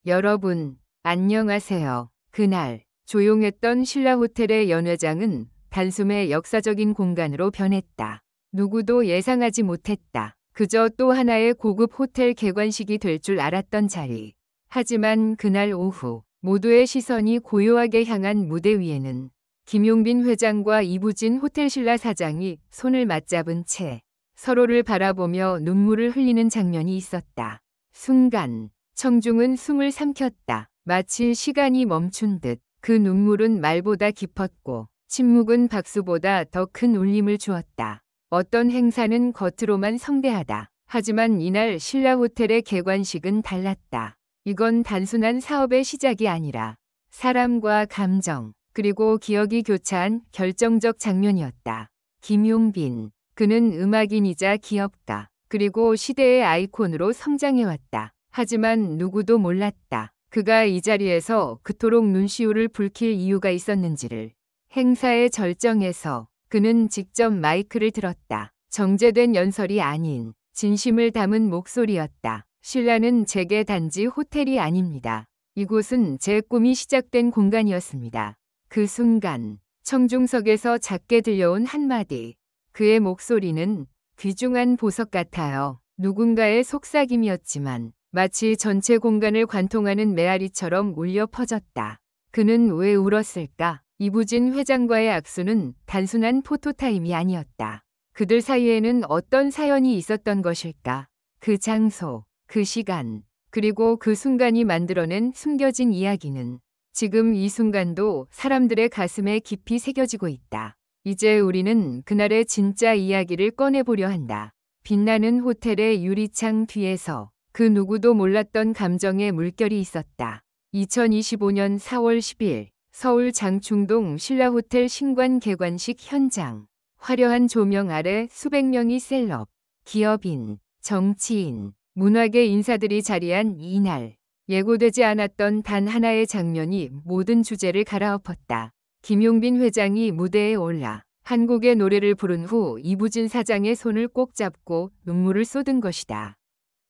여러분, 안녕하세요. 그날 조용했던 신라호텔의 연회장은 단숨에 역사적인 공간으로 변했다. 누구도 예상하지 못했다. 그저 또 하나의 고급 호텔 개관식이 될 줄 알았던 자리. 하지만 그날 오후 모두의 시선이 고요하게 향한 무대 위에는 김용빈 회장과 이부진 호텔신라 사장이 손을 맞잡은 채 서로를 바라보며 눈물을 흘리는 장면이 있었다. 순간 청중은 숨을 삼켰다. 마치 시간이 멈춘 듯 그 눈물은 말보다 깊었고 침묵은 박수보다 더 큰 울림을 주었다. 어떤 행사는 겉으로만 성대하다. 하지만 이날 신라호텔의 개관식은 달랐다. 이건 단순한 사업의 시작이 아니라 사람과 감정 그리고 기억이 교차한 결정적 장면이었다. 김용빈, 그는 음악인이자 기업가 그리고 시대의 아이콘으로 성장해왔다. 하지만 누구도 몰랐다. 그가 이 자리에서 그토록 눈시울을 붉힐 이유가 있었는지를. 행사의 절정에서 그는 직접 마이크를 들었다. 정제된 연설이 아닌 진심을 담은 목소리였다. 신라는 제게 단지 호텔이 아닙니다. 이곳은 제 꿈이 시작된 공간이었습니다. 그 순간 청중석에서 작게 들려온 한마디. 그의 목소리는 귀중한 보석 같아요. 누군가의 속삭임이었지만 마치 전체 공간을 관통하는 메아리처럼 울려 퍼졌다. 그는 왜 울었을까? 이부진 회장과의 악수는 단순한 포토타임이 아니었다. 그들 사이에는 어떤 사연이 있었던 것일까? 그 장소, 그 시간, 그리고 그 순간이 만들어낸 숨겨진 이야기는 지금 이 순간도 사람들의 가슴에 깊이 새겨지고 있다. 이제 우리는 그날의 진짜 이야기를 꺼내보려 한다. 빛나는 호텔의 유리창 뒤에서 그 누구도 몰랐던 감정의 물결이 있었다. 2025년 4월 10일 서울 장충동 신라호텔 신관 개관식 현장. 화려한 조명 아래 수백 명의 셀럽, 기업인, 정치인, 문화계 인사들이 자리한 이날. 예고되지 않았던 단 하나의 장면이 모든 주제를 갈아엎었다. 김용빈 회장이 무대에 올라 한국의 노래를 부른 후 이부진 사장의 손을 꼭 잡고 눈물을 쏟은 것이다.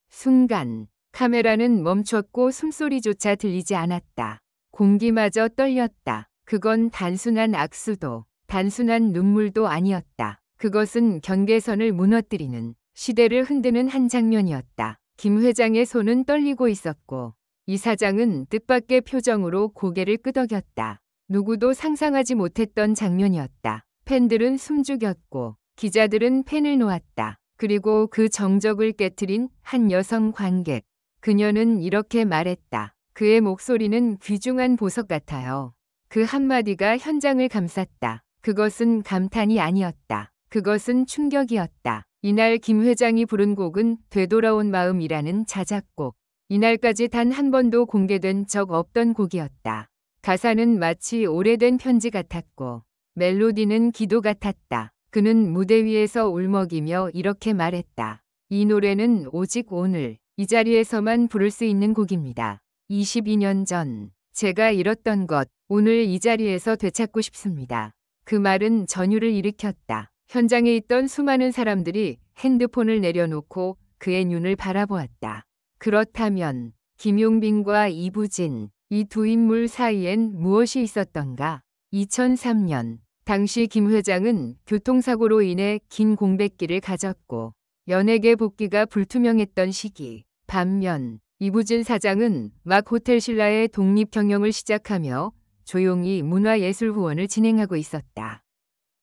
순간 카메라는 멈췄고 숨소리조차 들리지 않았다. 공기마저 떨렸다. 그건 단순한 악수도 단순한 눈물도 아니었다. 그것은 경계선을 무너뜨리는 시대를 흔드는 한 장면이었다. 김 회장의 손은 떨리고 있었고 이 사장은 뜻밖의 표정으로 고개를 끄덕였다. 누구도 상상하지 못했던 장면이었다. 팬들은 숨죽였고 기자들은 펜을 놓았다. 그리고 그 정적을 깨트린 한 여성 관객. 그녀는 이렇게 말했다. 그의 목소리는 귀중한 보석 같아요. 그 한마디가 현장을 감쌌다. 그것은 감탄이 아니었다. 그것은 충격이었다. 이날 김 회장이 부른 곡은 되돌아온 마음이라는 자작곡. 이날까지 단 한 번도 공개된 적 없던 곡이었다. 가사는 마치 오래된 편지 같았고 멜로디는 기도 같았다. 그는 무대 위에서 울먹이며 이렇게 말했다. 이 노래는 오직 오늘 이 자리에서만 부를 수 있는 곡입니다. 22년 전 제가 잃었던 것 오늘 이 자리에서 되찾고 싶습니다. 그 말은 전율을 일으켰다. 현장에 있던 수많은 사람들이 핸드폰을 내려놓고 그의 눈을 바라보았다. 그렇다면 김용빈과 이부진 이 두 인물 사이엔 무엇이 있었던가? 2003년 당시 김 회장은 교통사고로 인해 긴 공백기를 가졌고 연예계 복귀가 불투명했던 시기. 반면 이부진 사장은 막 호텔신라의 독립 경영을 시작하며 조용히 문화예술 후원을 진행하고 있었다.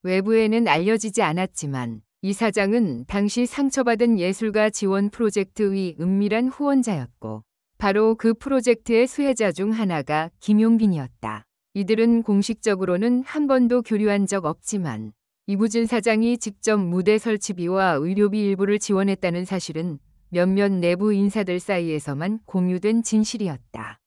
외부에는 알려지지 않았지만 이 사장은 당시 상처받은 예술가 지원 프로젝트의 은밀한 후원자였고 바로 그 프로젝트의 수혜자 중 하나가 김용빈이었다. 이들은 공식적으로는 한 번도 교류한 적 없지만 이부진 사장이 직접 무대 설치비와 의료비 일부를 지원했다는 사실은 몇몇 내부 인사들 사이에서만 공유된 진실이었다.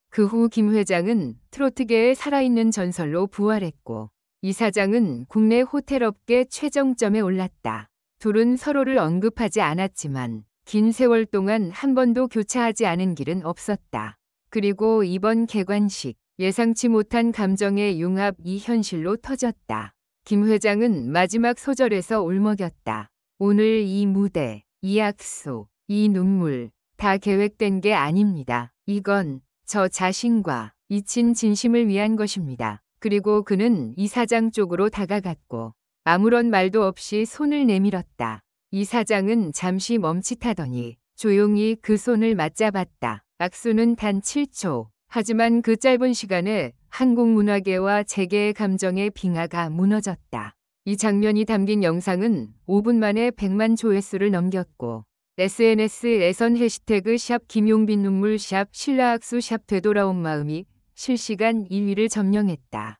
그 후 김 회장은 트로트계의 살아있는 전설로 부활했고 이 사장은 국내 호텔업계 최정점에 올랐다. 둘은 서로를 언급하지 않았지만 긴 세월 동안 한 번도 교차하지 않은 길은 없었다. 그리고 이번 개관식 예상치 못한 감정의 융합이 현실로 터졌다. 김 회장은 마지막 소절에서 울먹였다. 오늘 이 무대, 이 악수, 이 눈물 다 계획된 게 아닙니다. 이건 저 자신과 잊힌 진심을 위한 것입니다. 그리고 그는 이사장 쪽으로 다가갔고 아무런 말도 없이 손을 내밀었다. 이사장은 잠시 멈칫하더니 조용히 그 손을 맞잡았다. 악수는 단 7초. 하지만 그 짧은 시간에 한국 문화계와 재계의 감정의 빙하가 무너졌다. 이 장면이 담긴 영상은 5분 만에 100만 조회수를 넘겼고 SNS에선 해시태그 샵 김용빈 눈물 샵 신라악수 샵 되돌아온 마음이 실시간 1위를 점령했다.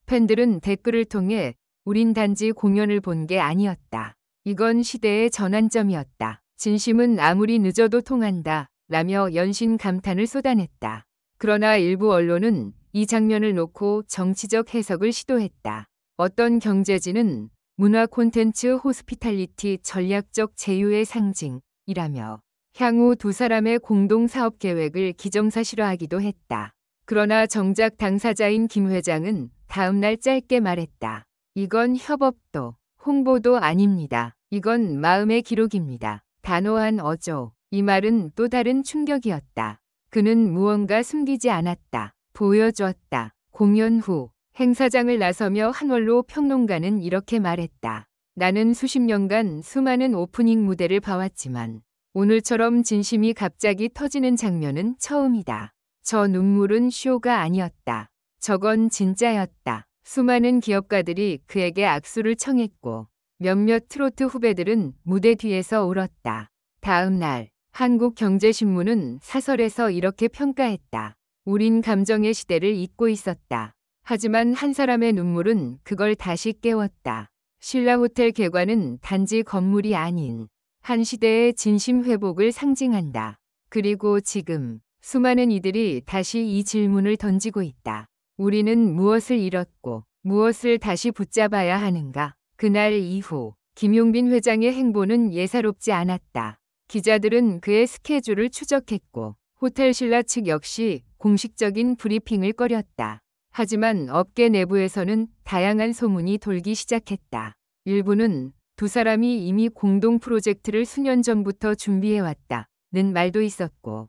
팬들은 댓글을 통해 우린 단지 공연을 본 게 아니었다. 이건 시대의 전환점이었다. 진심은 아무리 늦어도 통한다. 라며 연신 감탄을 쏟아냈다. 그러나 일부 언론은 이 장면을 놓고 정치적 해석을 시도했다. 어떤 경제지는 문화 콘텐츠 호스피탈리티 전략적 제휴의 상징이라며 향후 두 사람의 공동 사업 계획을 기정사실화하기도 했다. 그러나 정작 당사자인 김 회장은 다음 날 짧게 말했다. 이건 협업도 홍보도 아닙니다. 이건 마음의 기록입니다. 단호한 어조. 이 말은 또 다른 충격이었다. 그는 무언가 숨기지 않았다. 보여줬다. 공연 후 행사장을 나서며 한월로 평론가는 이렇게 말했다. 나는 수십 년간 수많은 오프닝 무대를 봐왔지만 오늘처럼 진심이 갑자기 터지는 장면은 처음이다. 저 눈물은 쇼가 아니었다. 저건 진짜였다. 수많은 기업가들이 그에게 악수를 청했고 몇몇 트로트 후배들은 무대 뒤에서 울었다. 다음 날 한국경제신문은 사설에서 이렇게 평가했다. 우린 감정의 시대를 잊고 있었다. 하지만 한 사람의 눈물은 그걸 다시 깨웠다. 신라호텔 개관은 단지 건물이 아닌 한 시대의 진심 회복을 상징한다. 그리고 지금 수많은 이들이 다시 이 질문을 던지고 있다. 우리는 무엇을 잃었고 무엇을 다시 붙잡아야 하는가? 그날 이후 김용빈 회장의 행보는 예사롭지 않았다. 기자들은 그의 스케줄을 추적했고 호텔 신라 측 역시 공식적인 브리핑을 꺼렸다. 하지만 업계 내부에서는 다양한 소문이 돌기 시작했다. 일부는 두 사람이 이미 공동 프로젝트를 수년 전부터 준비해왔다는 말도 있었고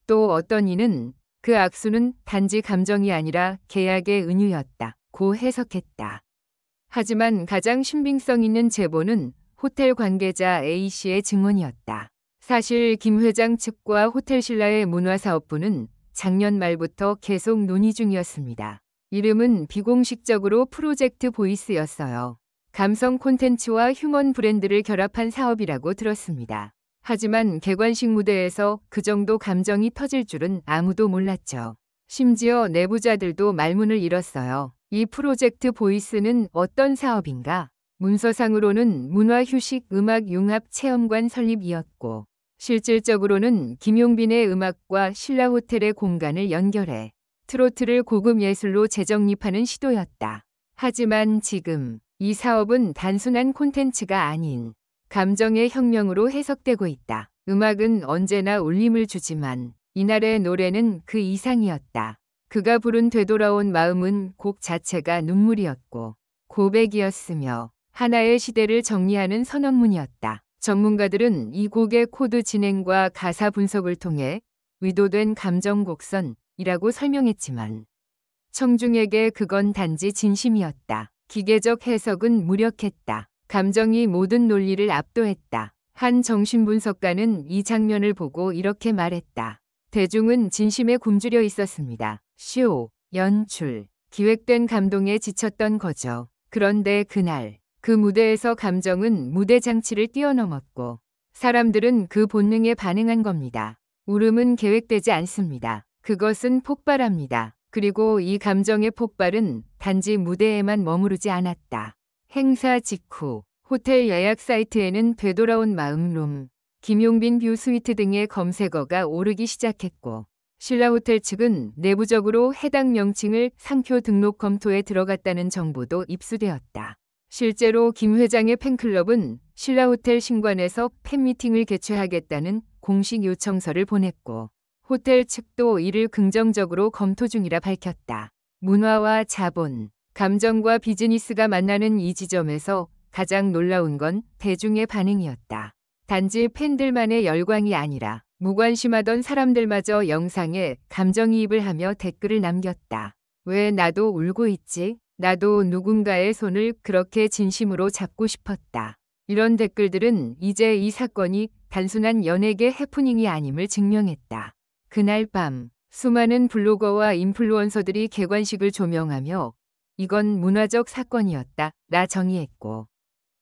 또 어떤 이는 그 악수는 단지 감정이 아니라 계약의 은유였다고 해석했다. 하지만 가장 신빙성 있는 제보는 호텔 관계자 A씨의 증언이었다. 사실 김 회장 측과 호텔 신라의 문화사업부는 작년 말부터 계속 논의 중이었습니다. 이름은 비공식적으로 프로젝트 보이스였어요. 감성 콘텐츠와 휴먼 브랜드를 결합한 사업이라고 들었습니다. 하지만 개관식 무대에서 그 정도 감정이 터질 줄은 아무도 몰랐죠. 심지어 내부자들도 말문을 잃었어요. 이 프로젝트 보이스는 어떤 사업인가? 문서상으로는 문화휴식 음악융합 체험관 설립이었고 실질적으로는 김용빈의 음악과 신라호텔의 공간을 연결해 트로트를 고급 예술로 재정립하는 시도였다. 하지만 지금 이 사업은 단순한 콘텐츠가 아닌 감정의 혁명으로 해석되고 있다. 음악은 언제나 울림을 주지만 이날의 노래는 그 이상이었다. 그가 부른 되돌아온 마음은 곡 자체가 눈물이었고 고백이었으며 하나의 시대를 정리하는 선언문이었다. 전문가들은 이 곡의 코드 진행과 가사 분석을 통해 의도된 감정 곡선이라고 설명했지만 청중에게 그건 단지 진심이었다. 기계적 해석은 무력했다. 감정이 모든 논리를 압도했다. 한 정신분석가는 이 장면을 보고 이렇게 말했다. 대중은 진심에 굶주려 있었습니다. 쇼, 연출, 기획된 감동에 지쳤던 거죠. 그런데 그날 그 무대에서 감정은 무대 장치를 뛰어넘었고 사람들은 그 본능에 반응한 겁니다. 울음은 계획되지 않습니다. 그것은 폭발합니다. 그리고 이 감정의 폭발은 단지 무대에만 머무르지 않았다. 행사 직후 호텔 예약 사이트에는 되돌아온 마음룸, 김용빈 뷰 스위트 등의 검색어가 오르기 시작했고 신라호텔 측은 내부적으로 해당 명칭을 상표 등록 검토에 들어갔다는 정보도 입수되었다. 실제로 김 회장의 팬클럽은 신라호텔 신관에서 팬미팅을 개최하겠다는 공식 요청서를 보냈고 호텔 측도 이를 긍정적으로 검토 중이라 밝혔다. 문화와 자본, 감정과 비즈니스가 만나는 이 지점에서 가장 놀라운 건 대중의 반응이었다. 단지 팬들만의 열광이 아니라 무관심하던 사람들마저 영상에 감정이입을 하며 댓글을 남겼다. 왜 나도 울고 있지? 나도 누군가의 손을 그렇게 진심으로 잡고 싶었다. 이런 댓글들은 이제 이 사건이 단순한 연예계 해프닝이 아님을 증명했다. 그날 밤 수많은 블로거와 인플루언서들이 개관식을 조명하며 이건 문화적 사건이었다 라 정의했고,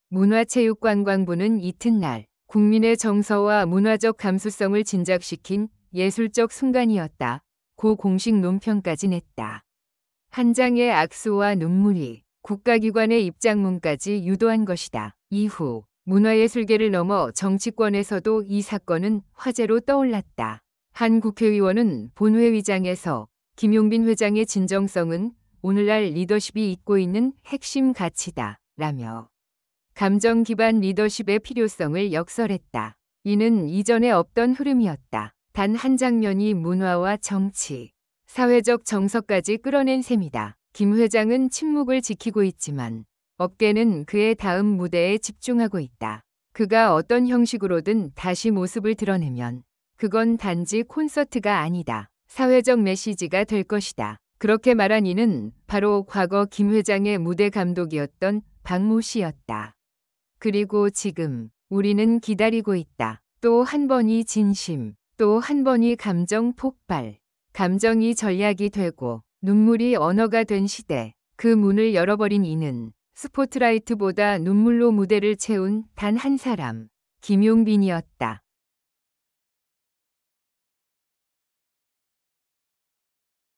문화체육관광부는 이튿날 국민의 정서와 문화적 감수성을 진작시킨 예술적 순간이었다 고 공식 논평까지 냈다. 한 장의 악수와 눈물이 국가기관의 입장문까지 유도한 것이다. 이후 문화예술계를 넘어 정치권에서도 이 사건은 화제로 떠올랐다. 한 국회의원은 본회의장에서 김용빈 회장의 진정성은 오늘날 리더십이 잇고 있는 핵심 가치다 라며 감정 기반 리더십의 필요성을 역설했다. 이는 이전에 없던 흐름이었다. 단 한 장면이 문화와 정치, 사회적 정서까지 끌어낸 셈이다. 김 회장은 침묵을 지키고 있지만 업계는 그의 다음 무대에 집중하고 있다. 그가 어떤 형식으로든 다시 모습을 드러내면 그건 단지 콘서트가 아니다. 사회적 메시지가 될 것이다. 그렇게 말한 이는 바로 과거 김 회장의 무대 감독이었던 박모 씨였다. 그리고 지금 우리는 기다리고 있다. 또 한 번이 진심, 또 한 번이 감정 폭발. 감정이 전략이 되고 눈물이 언어가 된 시대. 그 문을 열어버린 이는 스포트라이트보다 눈물로 무대를 채운 단 한 사람, 김용빈이었다.